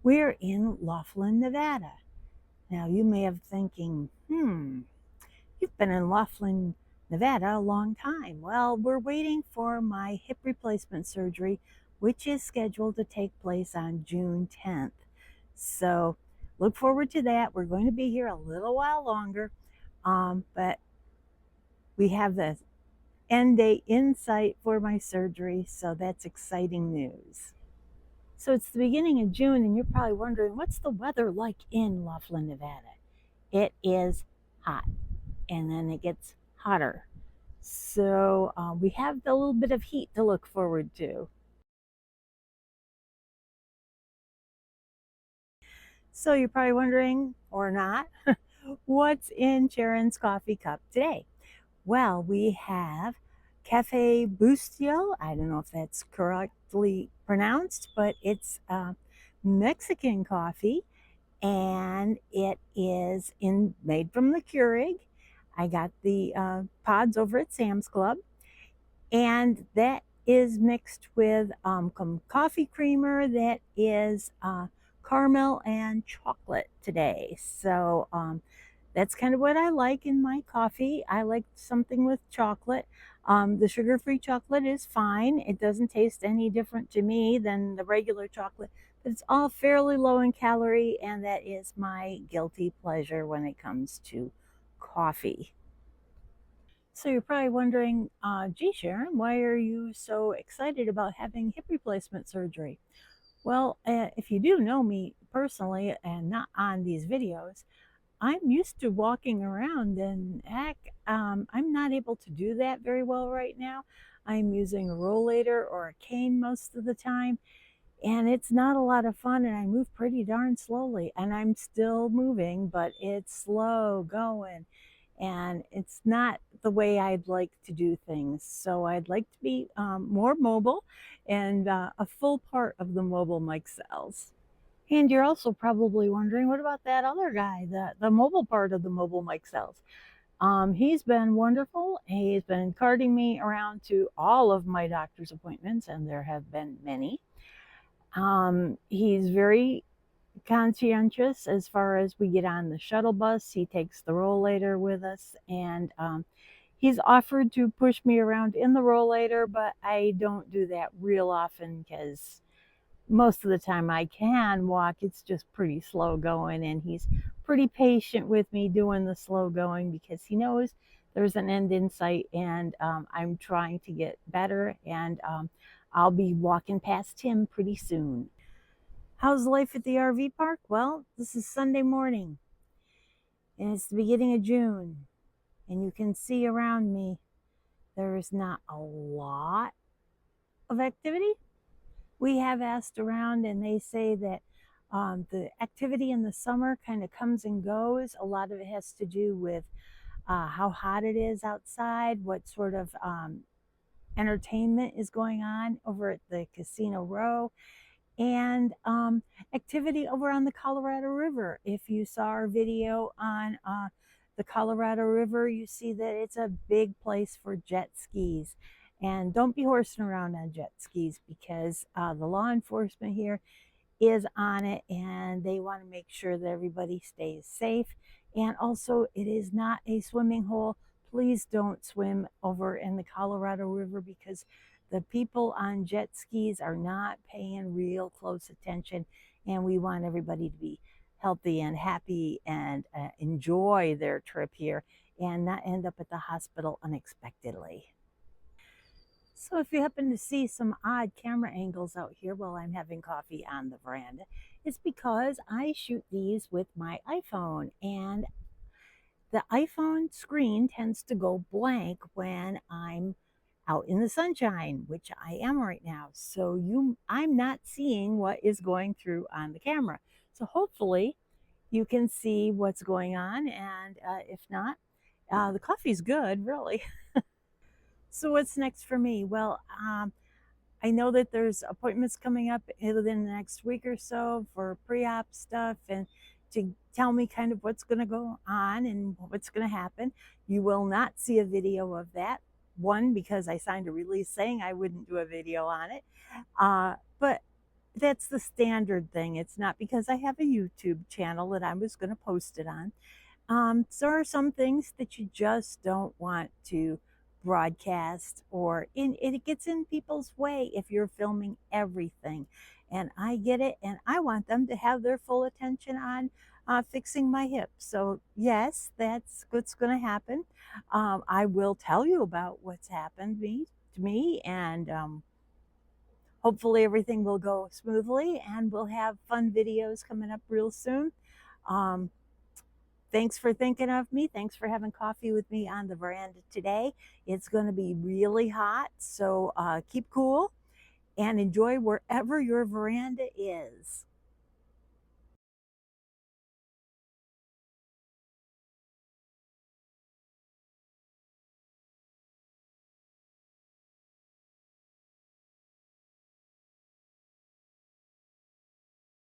We're in Laughlin, Nevada. Now you may have thinking, you've been in Laughlin, Nevada a long time. Well, we're waiting for my hip replacement surgery, which is scheduled to take place on June 10th. So look forward to that. We're going to be here a little while longer, but we have the end date in sight for my surgery, so that's exciting news. So it's the beginning of June, and you're probably wondering, what's the weather like in Laughlin, Nevada? It is hot, and then it gets hotter. So we have a little bit of heat to look forward to. So you're probably wondering, or not, what's in Sharon's coffee cup today? Well, we have Cafe Bustio. I don't know if that's correctly pronounced, but it's Mexican coffee, and it is made from the Keurig. I got the pods over at Sam's Club, and that is mixed with coffee creamer that is caramel and chocolate today. So that's kind of what I like in my coffee. I like something with chocolate. The sugar-free chocolate is fine. It doesn't taste any different to me than the regular chocolate, but it's all fairly low in calorie, and that is my guilty pleasure when it comes to coffee. So you're probably wondering, gee, Sharon, why are you so excited about having hip replacement surgery? Well, if you do know me personally and not on these videos, I'm used to walking around, and heck, I'm not able to do that very well right now. I'm using a rollator or a cane most of the time, and it's not a lot of fun, and I move pretty darn slowly, and I'm still moving, but it's slow going, and it's not the way I'd like to do things. So I'd like to be more mobile and a full part of the mobile Mikesells. And you're also probably wondering, what about that other guy, the mobile part of the mobile Mikesells? He's been wonderful. He's been carting me around to all of my doctor's appointments, and there have been many. He's very conscientious as far as we get on the shuttle bus. He takes the rollator with us, and he's offered to push me around in the rollator, but I don't do that real often because most of the time I can walk. It's just pretty slow going, and he's pretty patient with me doing the slow going because he knows there's an end in sight, and I'm trying to get better, and I'll be walking past him pretty soon. How's life at the RV park? Well, this is Sunday morning, and it's the beginning of June, and you can see around me there is not a lot of activity. We have asked around, and they say that the activity in the summer kind of comes and goes. A lot of it has to do with how hot it is outside, what sort of entertainment is going on over at the Casino Row, and activity over on the Colorado River. If you saw our video on the Colorado River, you see that it's a big place for jet skis. And don't be horsing around on jet skis because the law enforcement here is on it, and they want to make sure that everybody stays safe. And also, it is not a swimming hole. Please don't swim over in the Colorado River because the people on jet skis are not paying real close attention, and we want everybody to be healthy and happy and enjoy their trip here and not end up at the hospital unexpectedly. So if you happen to see some odd camera angles out here while I'm having coffee on the veranda, it's because I shoot these with my iPhone, and the iPhone screen tends to go blank when I'm out in the sunshine, which I am right now. So I'm not seeing what is going through on the camera. So hopefully you can see what's going on, and if not, the coffee's good, really. So what's next for me? Well, I know that there's appointments coming up within the next week or so for pre-op stuff and to tell me kind of what's going to go on and what's going to happen. You will not see a video of that. One, because I signed a release saying I wouldn't do a video on it. But that's the standard thing. It's not because I have a YouTube channel that I was going to post it on. So there are some things that you just don't want to broadcast, or it gets in people's way if you're filming everything. And I get it, and I want them to have their full attention on fixing my hip. So yes, that's what's going to happen. I will tell you about what's happened to me, and hopefully everything will go smoothly, and we'll have fun videos coming up real soon. Um, Thanks for thinking of me. Thanks for having coffee with me on the veranda today. It's going to be really hot, so keep cool and enjoy wherever your veranda is.